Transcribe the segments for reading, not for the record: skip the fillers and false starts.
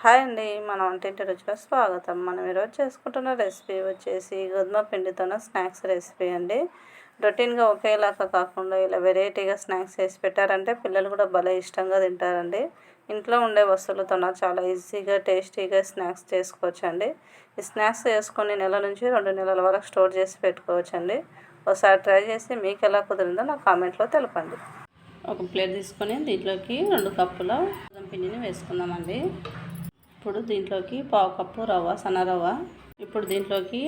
Hi అండి, మన వంటింటి రుచిగా స్వాగతం. మనం ఈరోజు చేసుకుంటున్న రెసిపీ వచ్చేసి గోధుమ పిండితోన స్నాక్స్ రెసిపీ అండి. రొటీన్గా ఒకేలాగా కాకుండా ఇలా వెరైటీగా స్నాక్స్ చేసి పెట్టారంటే పిల్లలు కూడా భలే ఇష్టంగా తింటారండి. ఇంట్లో ఉండే వస్తువులతోన చాలా ఈజీగా టేస్టీగా స్నాక్స్ చేసుకోవచ్చండి. ఈ స్నాక్స్ చేసుకొని నెల నుంచి 2 నెలల వరకు స్టోర్ చేసి పెట్టుకోవచ్చండి. ఒకసారి ట్రై చేసి మీకు ఎలా కుదిరిందో నాకు కామెంట్లో తెలపండి. ఒక ప్లేట్ తీసుకొని దీంట్లోకి 2 కప్పుల గోధుమ పిండిని వేసుకుందామండి. ఇప్పుడు దీంట్లోకి 1/2 కప్పు రవ్వ, సన్న రవ్వ. ఇప్పుడు దీంట్లోకి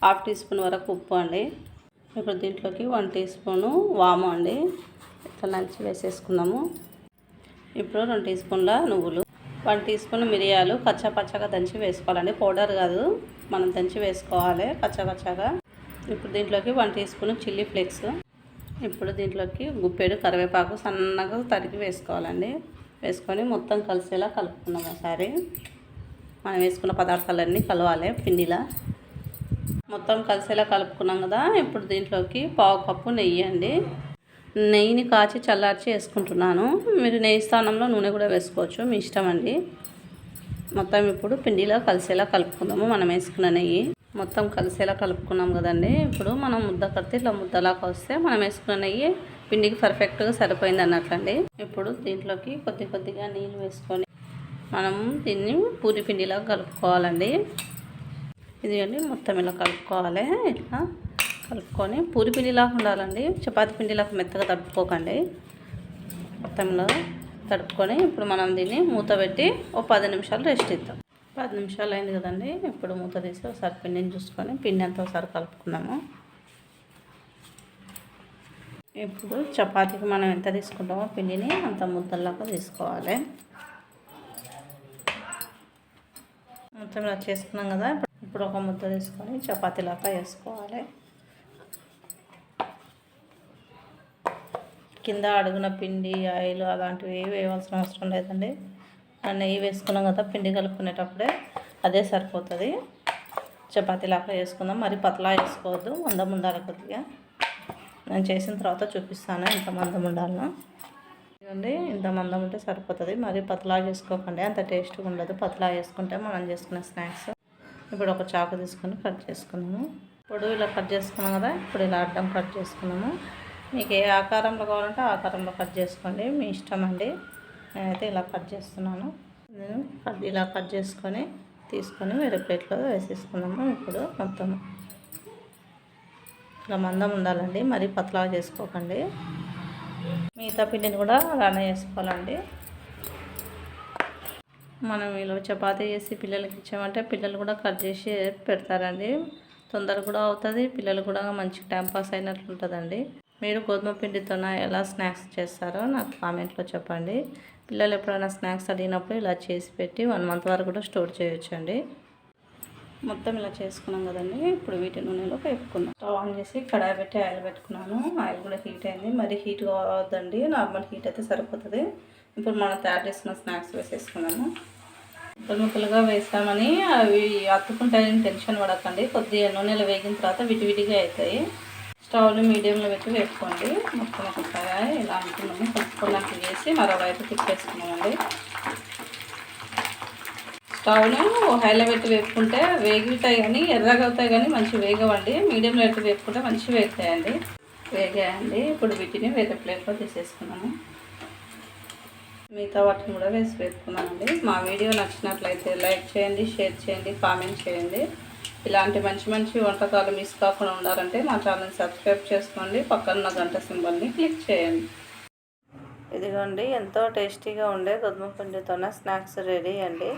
1/2 టీ స్పూన్ వరకు ఉప్పు అండి. ఇప్పుడు దీంట్లోకి 1 టీ స్పూను వాము అండి. ఇట్లా నంచి వేసేసుకుందాము. ఇప్పుడు 2 టీ స్పూన్ల నువ్వులు, 1 టీ స్పూన్ మిరియాలు పచ్చగా దంచి వేసుకోవాలండి. పౌడర్ కాదు, మనం దంచి వేసుకోవాలి పచ్చగా. ఇప్పుడు దీంట్లోకి 1 టీ స్పూన్ చిల్లీ ఫ్లేక్స్. ఇప్పుడు దీంట్లోకి గుప్పెడు కరివేపాకు సన్నగా తరిగి వేసుకోవాలండి. వేసుకొని మొత్తం కలిసేలా కలుపుకున్నాం. ఒకసారి మనం వేసుకున్న పదార్థాలన్నీ కలవాలి పిండిలా. మొత్తం కలిసేలా కలుపుకున్నాం కదా. ఇప్పుడు దీంట్లోకి 1/2 కప్పు నెయ్యి అండి. నెయ్యిని కాచి చల్లార్చి వేసుకుంటున్నాను. మీరు నెయ్యి స్థానంలో నూనె కూడా వేసుకోవచ్చు, మీ ఇష్టం అండి. మొత్తం ఇప్పుడు పిండిలో కలిసేలా కలుపుకుందాము. మనం వేసుకున్న నెయ్యి మొత్తం కలిసేలా కలుపుకున్నాం కదండి. ఇప్పుడు మనం ముద్ద కడితే ఇట్లా ముద్దలాగా వస్తే మనం వేసుకున్న నెయ్యి పిండికి పర్ఫెక్ట్గా సరిపోయింది అన్నట్లండి. ఇప్పుడు దీంట్లోకి కొద్దిగా నీళ్ళు వేసుకొని మనం దీన్ని పూరి పిండిలాగా కలుపుకోవాలండి. ఇది అండి మొత్తం ఇలా కలుపుకోవాలి. ఇట్లా కలుపుకొని పూరి పిండిలాగా ఉండాలండి, చపాతీ పిండిలాగా మెత్తగా తడుపుకోకండి. మొత్తం ఇలా తడుపుకొని ఇప్పుడు మనం దీన్ని మూత పెట్టి ఒక 10 నిమిషాలు రెస్ట్ ఇద్దాం. 10 నిమిషాలు అయింది కదండి. ఇప్పుడు మూత తీసి ఒకసారి పిండిని చూసుకొని పిండి అంతా ఒకసారి కలుపుకున్నాము. ఇప్పుడు చపాతీకి మనం ఎంత తీసుకుంటామో పిండిని అంత ముద్దలాగా తీసుకోవాలి. మొత్తం ఇలా చేసుకున్నాం కదా. ఇప్పుడు ఒక ముద్ద తీసుకొని చపాతీలాగా వేసుకోవాలి. కింద అడుగున పిండి, ఆయిల్ అలాంటివి వేయవలసిన అవసరం లేదండి. నెయ్యి వేసుకున్నాం కదా పిండి కలుపుకునేటప్పుడే, అదే సరిపోతుంది. చపాతీలాగా వేసుకుందాం, మరి పతలా వేసుకోవద్దు, మందం ఉండాలి కొద్దిగా. నేను చేసిన తర్వాత చూపిస్తాను ఎంత మందం ఉండాలనో. ఇదండి ఇంత మందం ఉంటే సరిపోతుంది, మరి పతలా చేసుకోకండి, అంత టేస్ట్గా ఉండదు. పతలా వేసుకుంటే మనం చేసుకునే స్నాక్స్. ఇప్పుడు ఒక చాకు తీసుకొని కట్ చేసుకున్నాము. ఇప్పుడు ఇలా కట్ చేసుకున్నాం కదా. ఇప్పుడు ఇలా అడ్డం కట్ చేసుకున్నాము. మీకు ఏ ఆకారంలో కావాలంటే ఆకారంలో కట్ చేసుకోండి, మీ ఇష్టం అండి. నేనైతే ఇలా కట్ చేస్తున్నాను. నేను ఇలా కట్ చేసుకొని తీసుకొని వేరే ప్లేట్లో వేసేసుకున్నాము. ఇప్పుడు మొత్తం ఇలా మందం ఉండాలండి, మరీ పతలా చేసుకోకండి. మిగతా పిండిని కూడా అలానే వేసుకోవాలండి. మనం ఇలా చపాతీ చేసి పిల్లలకి ఇచ్చామంటే పిల్లలు కూడా కట్ చేసి పెడతారండి. తొందరగా కూడా అవుతుంది, పిల్లలు కూడా మంచి టైంపాస్ అయినట్లు ఉంటుందండి. మీరు గోధుమ పిండితో ఎలా స్నాక్స్ చేస్తారో నాకు కామెంట్లో చెప్పండి. పిల్లలు ఎప్పుడైనా స్నాక్స్ అడిగినప్పుడు ఇలా చేసి పెట్టి 1 మంత్ వరకు కూడా స్టోర్ చేయొచ్చండి. మొత్తం ఇలా చేసుకున్నాం కదండి. ఇప్పుడు వీటి నూనెలో వేపుకుందాం. స్టవ్ ఆన్ చేసి కడాయి పెట్టి ఆయిల్ పెట్టుకున్నాను. ఆయిల్ కూడా హీట్ అయింది, మరి హీట్ కావద్దండి, నార్మల్ హీట్ అయితే సరిపోతుంది. ఇప్పుడు మనం తయారు చేసుకున్న స్నాక్స్ వేసేసుకున్నాము. ముక్కలుగా వేసామని అవి అతుకుంటాయని టెన్షన్ పడకండి. కొద్దిగా నూనెలో వేగిన తర్వాత విడివిడిగా అవుతాయి. స్టవ్ని మీడియంలో పెట్టి వేసుకోండి. మొత్తం ఒకసారి ఇలా అనుకున్నాము కలుపుకోవడానికి వేసి మరోవైపు తిప్పేసుకున్నామండి. స్టవ్ను హైలో పెట్టి వేపుకుంటే వేగుతాయి కానీ ఎర్రగా అవుతాయి కానీ మంచి వేగవండి. మీడియంలో పెట్టి వేపుకుంటే మంచి వేగుతాయండి. వేగాయండి. ఇప్పుడు వీటిని వేరే ప్లేట్లో తీసేసుకున్నాము. మిగతా వాటిని కూడా వేసి వేసుకున్నామండి. మా వీడియో నచ్చినట్లయితే లైక్ చేయండి, షేర్ చేయండి, కామెంట్ చేయండి. ఇలాంటి మంచి వంటకాలు మిస్ కాకుండా ఉండాలంటే మా ఛానల్ సబ్స్క్రైబ్ చేసుకోండి. పక్కన గంట సింబల్ని క్లిక్ చేయండి. ఇదిగోండి ఎంతో టేస్టీగా ఉండే గోధుమ పిండితోనే స్నాక్స్ రెడీ అండి.